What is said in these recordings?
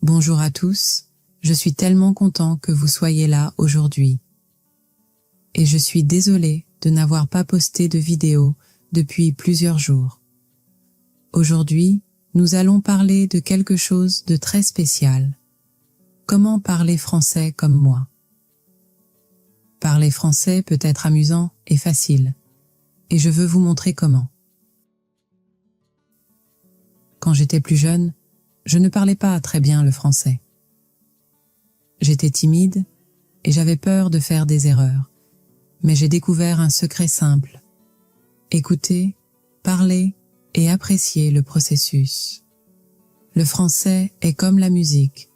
Bonjour à tous, je suis tellement content que vous soyez là aujourd'hui. Et je suis désolé de n'avoir pas posté de vidéo depuis plusieurs jours. Aujourd'hui, nous allons parler de quelque chose de très spécial. Comment parler français comme moi? Parler français peut être amusant et facile, et je veux vous montrer comment. Quand j'étais plus jeune, je ne parlais pas très bien le français. J'étais timide et j'avais peur de faire des erreurs, mais j'ai découvert un secret simple. Écouter, parler et apprécier le processus. Le français est comme la musique,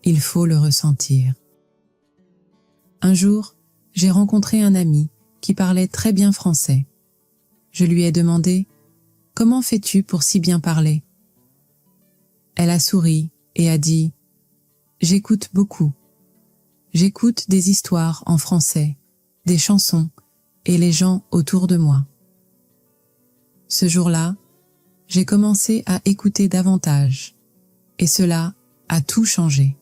il faut le ressentir. Un jour, j'ai rencontré un ami qui parlait très bien français. Je lui ai demandé « Comment fais-tu pour si bien parler ?» Elle a souri et a dit « J'écoute beaucoup. J'écoute des histoires en français, des chansons et les gens autour de moi. » Ce jour-là, j'ai commencé à écouter davantage et cela a tout changé.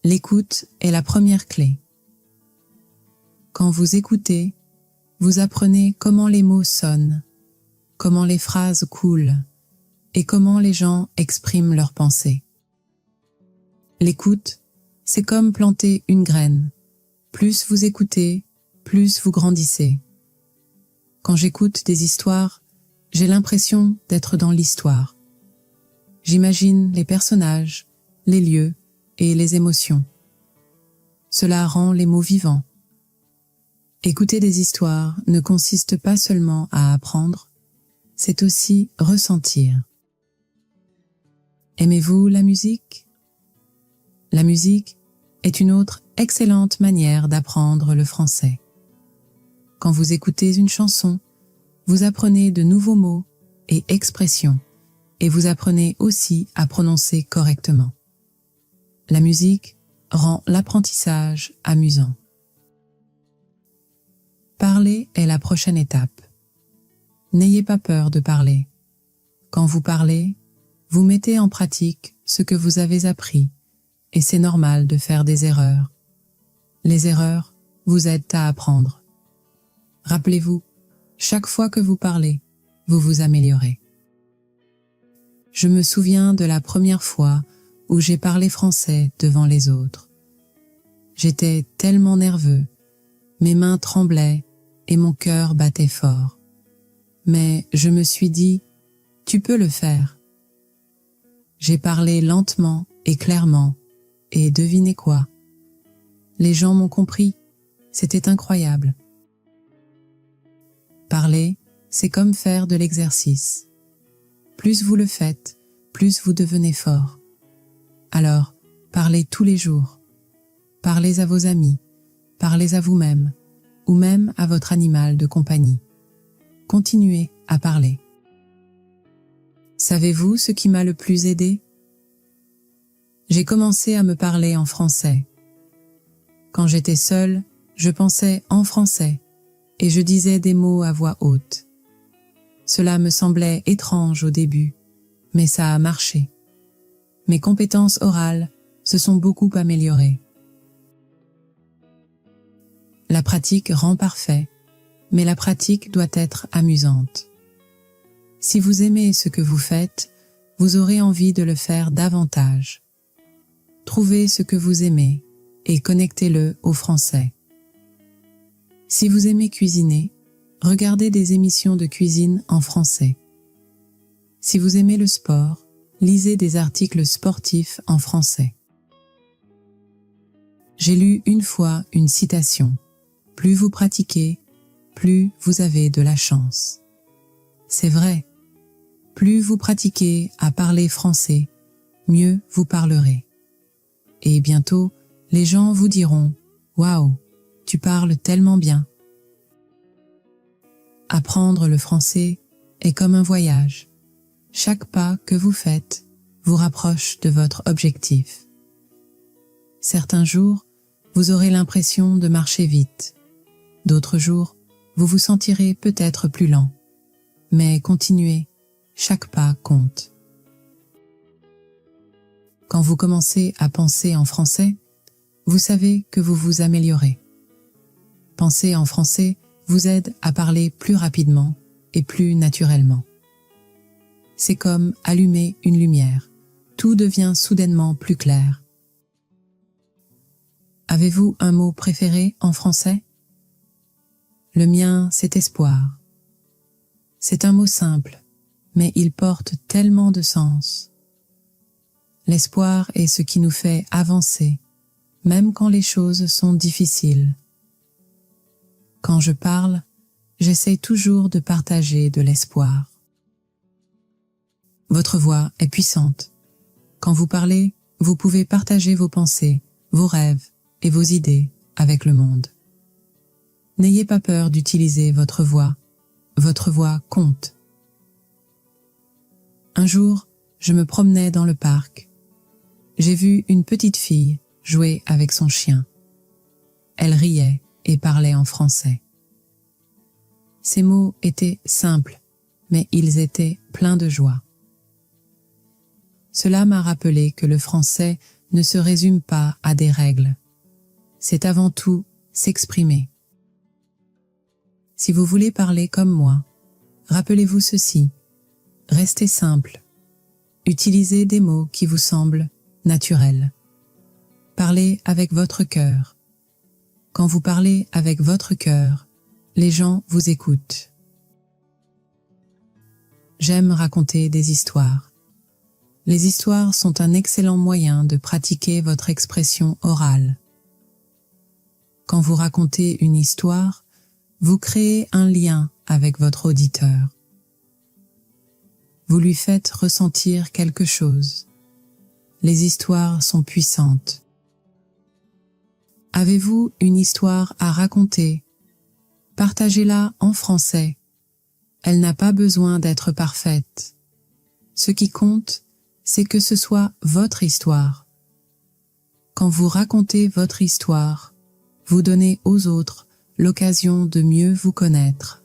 L'écoute est la première clé. Quand vous écoutez, vous apprenez comment les mots sonnent, comment les phrases coulent et comment les gens expriment leurs pensées. L'écoute, c'est comme planter une graine. Plus vous écoutez, plus vous grandissez. Quand j'écoute des histoires, j'ai l'impression d'être dans l'histoire. J'imagine les personnages, les lieux et les émotions. Cela rend les mots vivants. Écouter des histoires ne consiste pas seulement à apprendre, c'est aussi ressentir. Aimez-vous la musique? La musique est une autre excellente manière d'apprendre le français. Quand vous écoutez une chanson, vous apprenez de nouveaux mots et expressions et vous apprenez aussi à prononcer correctement. La musique rend l'apprentissage amusant. Parler est la prochaine étape. N'ayez pas peur de parler. Quand vous parlez, vous mettez en pratique ce que vous avez appris et c'est normal de faire des erreurs. Les erreurs vous aident à apprendre. Rappelez-vous, chaque fois que vous parlez, vous vous améliorez. Je me souviens de la première fois où j'ai parlé français devant les autres. J'étais tellement nerveux, mes mains tremblaient et mon cœur battait fort. Mais je me suis dit, tu peux le faire. J'ai parlé lentement et clairement, et devinez quoi? Les gens m'ont compris, c'était incroyable. Parler, c'est comme faire de l'exercice. Plus vous le faites, plus vous devenez fort. Alors, parlez tous les jours. Parlez à vos amis, parlez à vous-même, ou même à votre animal de compagnie. Continuez à parler. Savez-vous ce qui m'a le plus aidé? J'ai commencé à me parler en français. Quand j'étais seule, je pensais en français et je disais des mots à voix haute. Cela me semblait étrange au début, mais ça a marché. Mes compétences orales se sont beaucoup améliorées. La pratique rend parfait, mais la pratique doit être amusante. Si vous aimez ce que vous faites, vous aurez envie de le faire davantage. Trouvez ce que vous aimez et connectez-le au français. Si vous aimez cuisiner, regardez des émissions de cuisine en français. Si vous aimez le sport, lisez des articles sportifs en français. J'ai lu une fois une citation. Plus vous pratiquez, plus vous avez de la chance. C'est vrai. Plus vous pratiquez à parler français, mieux vous parlerez. Et bientôt, les gens vous diront « Waouh, tu parles tellement bien ». Apprendre le français est comme un voyage. Chaque pas que vous faites vous rapproche de votre objectif. Certains jours, vous aurez l'impression de marcher vite. D'autres jours, vous vous sentirez peut-être plus lent. Mais continuez, chaque pas compte. Quand Quand vous commencez à penser en français, vous savez que vous vous améliorez. Penser en français vous aide à parler plus rapidement et plus naturellement. C'est comme allumer une lumière. Tout devient soudainement plus clair. Avez-vous un mot préféré en français? Le mien, c'est espoir. C'est un mot simple, mais il porte tellement de sens. L'espoir est ce qui nous fait avancer, même quand les choses sont difficiles. Quand je parle, j'essaie toujours de partager de l'espoir. Votre voix est puissante. Quand vous parlez, vous pouvez partager vos pensées, vos rêves et vos idées avec le monde. N'ayez pas peur d'utiliser votre voix. Votre voix compte. Un jour, je me promenais dans le parc. J'ai vu une petite fille jouer avec son chien. Elle riait et parlait en français. Ces mots étaient simples, mais ils étaient pleins de joie. Cela m'a rappelé que le français ne se résume pas à des règles. C'est avant tout s'exprimer. Si vous voulez parler comme moi, rappelez-vous ceci. Restez simple. Utilisez des mots qui vous semblent naturels. Parlez avec votre cœur. Quand vous parlez avec votre cœur, les gens vous écoutent. J'aime raconter des histoires. Les histoires sont un excellent moyen de pratiquer votre expression orale. Quand vous racontez une histoire, vous créez un lien avec votre auditeur. Vous lui faites ressentir quelque chose. Les histoires sont puissantes. Avez-vous une histoire à raconter? Partagez-la en français. Elle n'a pas besoin d'être parfaite. Ce qui compte, c'est que ce soit votre histoire. Quand vous racontez votre histoire, vous donnez aux autres l'occasion de mieux vous connaître.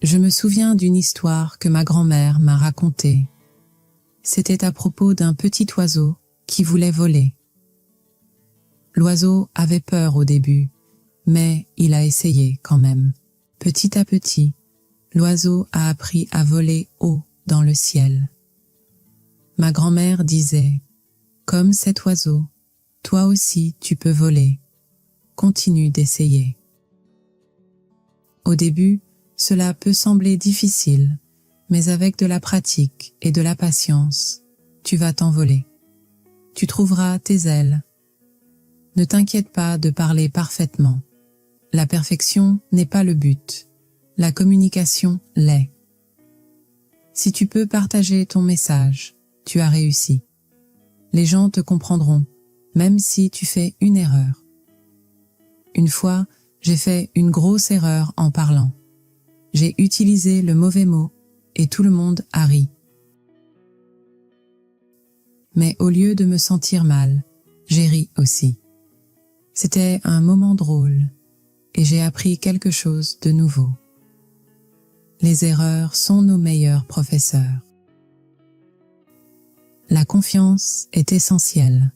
Je me souviens d'une histoire que ma grand-mère m'a racontée. C'était à propos d'un petit oiseau qui voulait voler. L'oiseau avait peur au début, mais il a essayé quand même. Petit à petit, l'oiseau a appris à voler haut dans le ciel. Ma grand-mère disait, « Comme cet oiseau, toi aussi tu peux voler. Continue d'essayer. » Au début, cela peut sembler difficile, mais avec de la pratique et de la patience, tu vas t'envoler. Tu trouveras tes ailes. Ne t'inquiète pas de parler parfaitement. La perfection n'est pas le but. La communication l'est. Si tu peux partager ton message, tu as réussi. Les gens te comprendront, même si tu fais une erreur. Une fois, j'ai fait une grosse erreur en parlant. J'ai utilisé le mauvais mot et tout le monde a ri. Mais au lieu de me sentir mal, j'ai ri aussi. C'était un moment drôle et j'ai appris quelque chose de nouveau. Les erreurs sont nos meilleurs professeurs. La confiance est essentielle.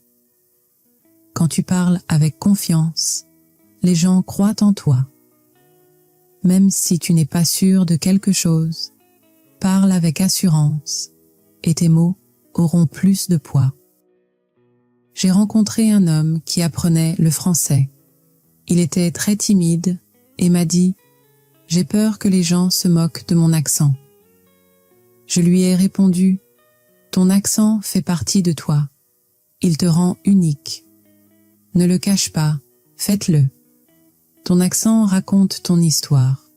Quand tu parles avec confiance, les gens croient en toi. Même si tu n'es pas sûr de quelque chose, parle avec assurance et tes mots auront plus de poids. J'ai rencontré un homme qui apprenait le français. Il était très timide et m'a dit « J'ai peur que les gens se moquent de mon accent. » Je lui ai répondu « Ton accent fait partie de toi. Il te rend unique. Ne le cache pas, faites-le. Ton accent raconte ton histoire.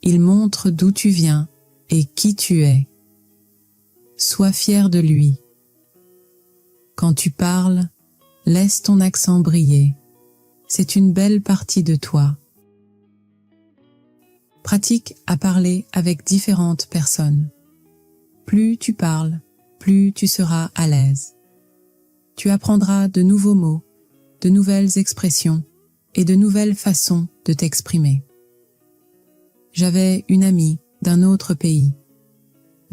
Il montre d'où tu viens et qui tu es. Sois fier de lui. Quand tu parles, laisse ton accent briller. C'est une belle partie de toi. » Pratique à parler avec différentes personnes. Plus tu parles, plus tu seras à l'aise. Tu apprendras de nouveaux mots, de nouvelles expressions et de nouvelles façons de t'exprimer. J'avais une amie d'un autre pays.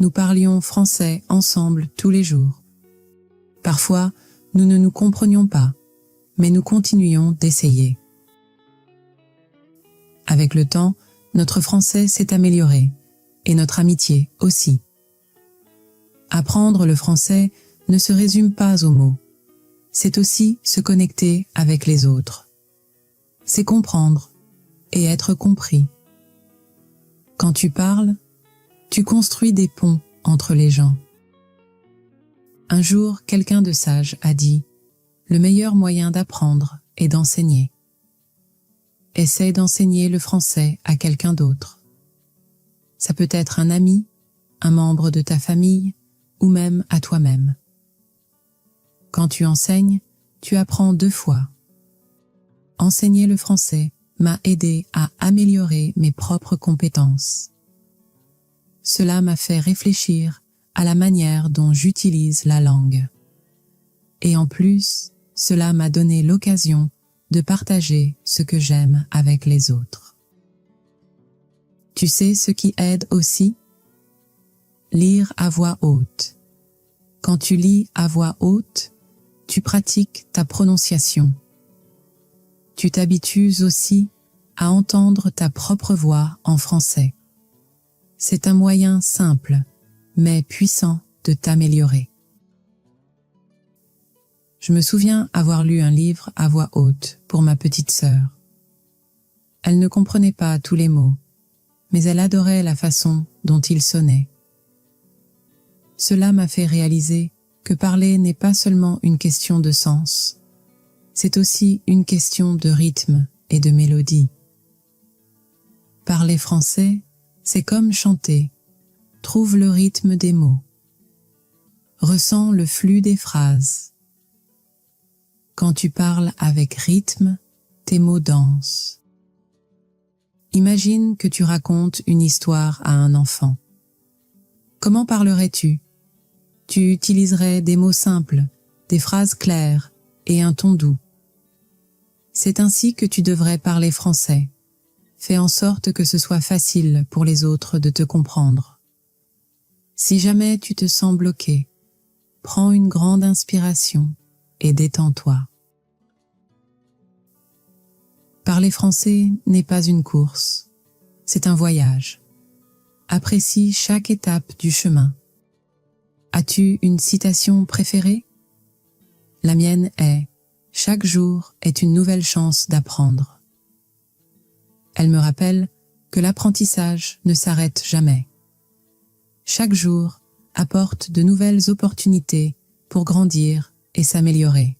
nous parlions français ensemble tous les jours. Parfois, nous ne nous comprenions pas, mais nous continuions d'essayer. Avec le temps, notre français s'est amélioré, et notre amitié aussi. Apprendre le français ne se résume pas aux mots. C'est aussi se connecter avec les autres. C'est comprendre et être compris. Quand tu parles, tu construis des ponts entre les gens. Un jour, quelqu'un de sage a dit « Le meilleur moyen d'apprendre est d'enseigner ». Essaie d'enseigner le français à quelqu'un d'autre. Ça peut être un ami, un membre de ta famille ou même à toi-même. Quand tu enseignes, tu apprends 2 fois. Enseigner le français m'a aidé à améliorer mes propres compétences. Cela m'a fait réfléchir à la manière dont j'utilise la langue. Et en plus, cela m'a donné l'occasion de partager ce que j'aime avec les autres. Tu sais ce qui aide aussi? Lire à voix haute. Quand tu lis à voix haute, tu pratiques ta prononciation. Tu t'habitues aussi à entendre ta propre voix en français. C'est un moyen simple, mais puissant de t'améliorer. Je me souviens avoir lu un livre à voix haute pour ma petite sœur. Elle ne comprenait pas tous les mots, mais elle adorait la façon dont ils sonnaient. Cela m'a fait réaliser que parler n'est pas seulement une question de sens, c'est aussi une question de rythme et de mélodie. Parler français, c'est comme chanter. Trouve le rythme des mots. Ressens le flux des phrases. Quand tu parles avec rythme, tes mots dansent. Imagine que tu racontes une histoire à un enfant. Comment parlerais-tu? Tu utiliserais des mots simples, des phrases claires et un ton doux. C'est ainsi que tu devrais parler français. Fais en sorte que ce soit facile pour les autres de te comprendre. Si jamais tu te sens bloqué, prends une grande inspiration et détends-toi. Parler français n'est pas une course, c'est un voyage. Apprécie chaque étape du chemin. As-tu une citation préférée? La mienne est « Chaque jour est une nouvelle chance d'apprendre ». Elle me rappelle que l'apprentissage ne s'arrête jamais. Chaque jour apporte de nouvelles opportunités pour grandir et s'améliorer.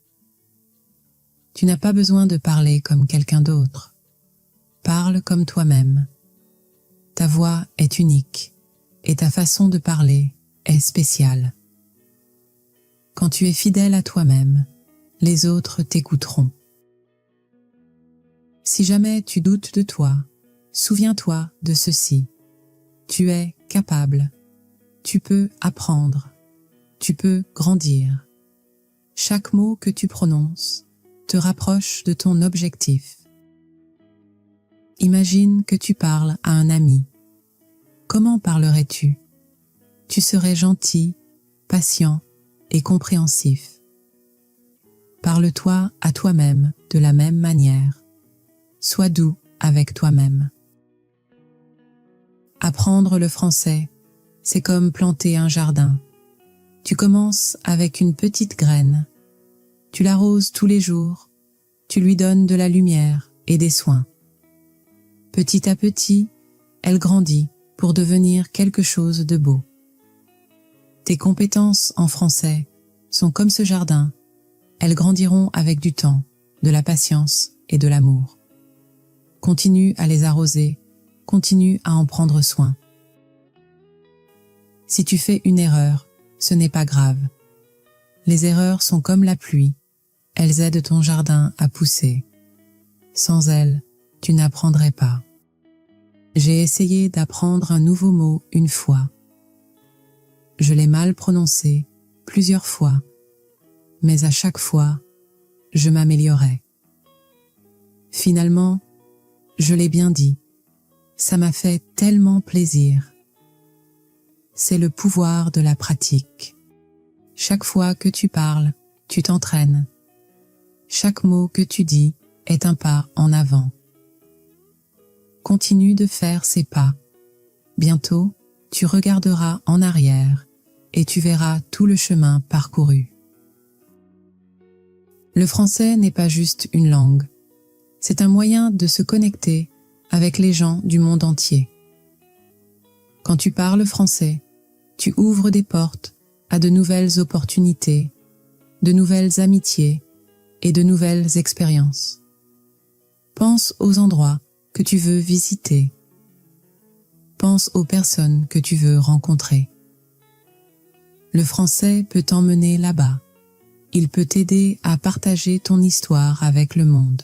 Tu n'as pas besoin de parler comme quelqu'un d'autre. Parle comme toi-même. Ta voix est unique et ta façon de parler est spéciale. Quand tu es fidèle à toi-même, les autres t'écouteront. Si jamais tu doutes de toi, souviens-toi de ceci. Tu es capable. Tu peux apprendre. Tu peux grandir. Chaque mot que tu prononces te rapproche de ton objectif. Imagine que tu parles à un ami. Comment parlerais-tu? Tu serais gentil, patient et compréhensif. Parle-toi à toi-même de la même manière. Sois doux avec toi-même. Apprendre le français, c'est comme planter un jardin. Tu commences avec une petite graine. Tu l'arroses tous les jours. Tu lui donnes de la lumière et des soins. Petit à petit, elle grandit pour devenir quelque chose de beau. Tes compétences en français sont comme ce jardin. Elles grandiront avec du temps, de la patience et de l'amour. Continue à les arroser, continue à en prendre soin. Si tu fais une erreur, ce n'est pas grave. Les erreurs sont comme la pluie, elles aident ton jardin à pousser. Sans elles, tu n'apprendrais pas. J'ai essayé d'apprendre un nouveau mot une fois. Je l'ai mal prononcé plusieurs fois, mais à chaque fois, je m'améliorais. Finalement, je l'ai bien dit. Ça m'a fait tellement plaisir. c'est le pouvoir de la pratique. Chaque fois que tu parles, tu t'entraînes. Chaque mot que tu dis est un pas en avant. Continue de faire ces pas. Bientôt, tu regarderas en arrière et tu verras tout le chemin parcouru. Le français n'est pas juste une langue. C'est un moyen de se connecter avec les gens du monde entier. Quand tu parles français, tu ouvres des portes à de nouvelles opportunités, de nouvelles amitiés et de nouvelles expériences. Pense aux endroits que tu veux visiter. Pense aux personnes que tu veux rencontrer. Le français peut t'emmener là-bas. Il peut t'aider à partager ton histoire avec le monde.